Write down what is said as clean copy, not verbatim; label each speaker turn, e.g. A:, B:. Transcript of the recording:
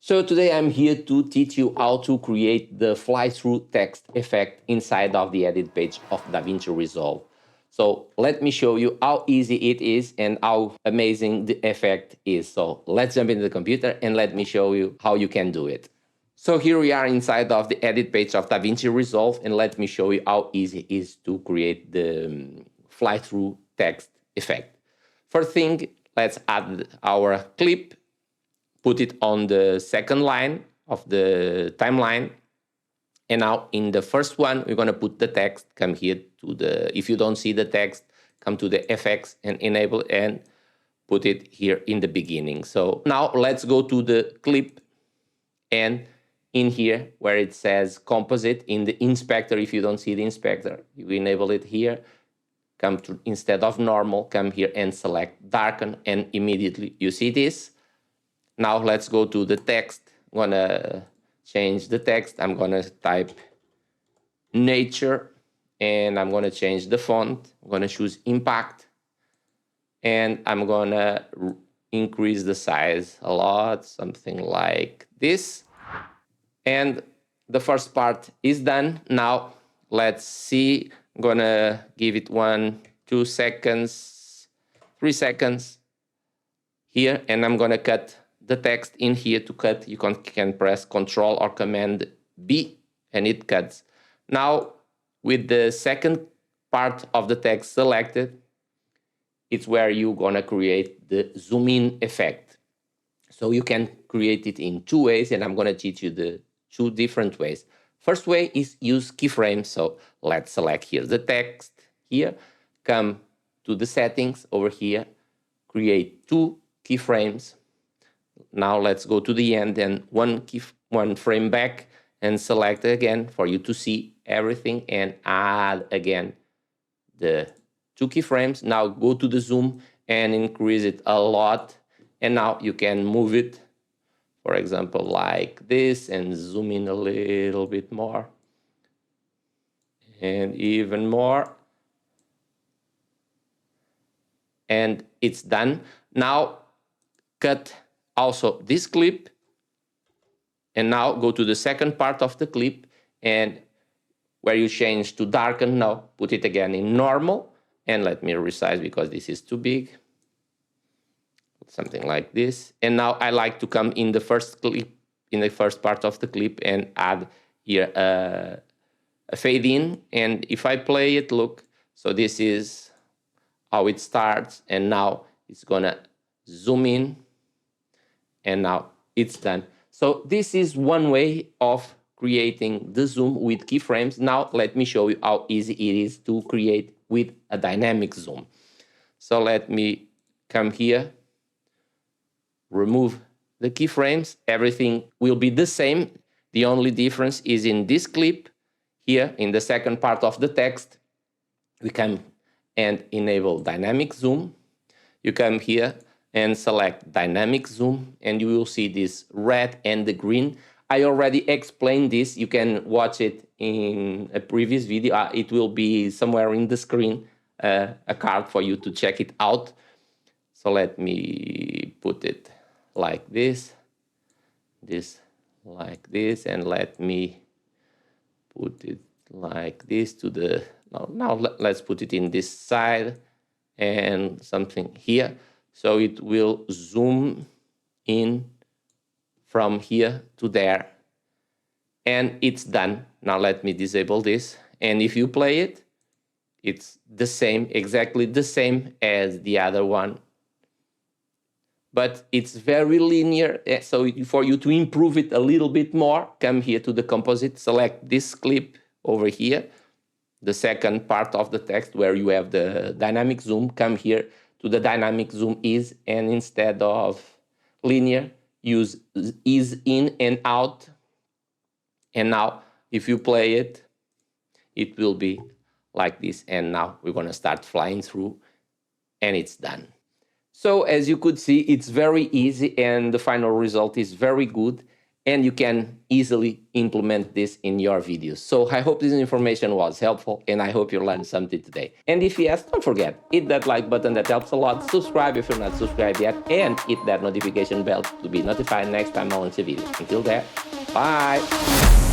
A: So today I'm here to teach you how to create the fly-through text effect inside of the edit page of Davinci Resolve. So let me show you how easy it is and how amazing the effect is. So let's jump into the computer and let me show you how you can do it. So here we are inside of the edit page of Davinci Resolve, and let me show you how easy it is to create the fly-through text effect. First thing, let's add our clip, put it on the second line of the timeline. And now in the first one, we're going to put the text. Come here to the, if you don't see the text, come to the FX and enable and put it here in the beginning. So now let's go to the clip, and in here where it says composite in the inspector, if you don't see the inspector, you enable it here. Come to, instead of normal, come here and select darken, and immediately you see this. Now let's go to the text. I'm gonna change the text. I'm gonna type nature, and I'm gonna change the font. I'm gonna choose impact, and I'm gonna increase the size a lot, something like this. And the first part is done. Now let's see. I'm gonna give it 1, 2 seconds, 3 seconds here, and I'm gonna cut the text in here. To cut, you can press Control or Command B, and it cuts. Now, with the second part of the text selected, it's where you're gonna create the zoom in effect. So you can create it in 2 ways, and I'm gonna teach you the 2 different ways. First way is use keyframes. So let's select here the text here, come to the settings over here, create 2 keyframes. Now let's go to the end and one frame back and select again for you to see everything, and add again the 2 keyframes. Now go to the zoom and increase it a lot, and now you can move it, for example, like this, and zoom in a little bit more and even more, and it's done. Now cut also this clip, and now go to the second part of the clip, and where you change to darken, now put it again in normal, and let me resize because this is too big, something like this. And now I like to come in the first clip, in the first part of the clip, and add here a fade in. And if I play it, look, so this is how it starts, and now it's gonna zoom in, and now it's done. So this is one way of creating the zoom with keyframes. Now let me show you how easy it is to create with a dynamic zoom. So let me come here, remove the keyframes. Everything will be the same. The only difference is in this clip here, in the second part of the text, we come and enable dynamic zoom. You come here and select dynamic zoom, and you will see this red and the green. I already explained this. You can watch it in a previous video. It will be somewhere in the screen, a card for you to check it out. So let me put it like this, this like this, and let me put it like this to the, now let's put it in this side and something here. So it will zoom in from here to there, and it's done. Now let me disable this, and if you play it, it's the same, exactly the same as the other one, but it's very linear. So for you to improve it a little bit more, come here to the composite, select this clip over here, the second part of the text where you have the dynamic zoom, come here to the dynamic zoom ease, and instead of linear, use ease in and out. And now if you play it, it will be like this, and now we're going to start flying through, and it's done. So as you could see, it's very easy, and the final result is very good. and you can easily implement this in your videos. So I hope this information was helpful, and I hope you learned something today. And if yes, don't forget, hit that like button, that helps a lot. Subscribe if you're not subscribed yet, and hit that notification bell to be notified next time I launch a video. Until then, bye.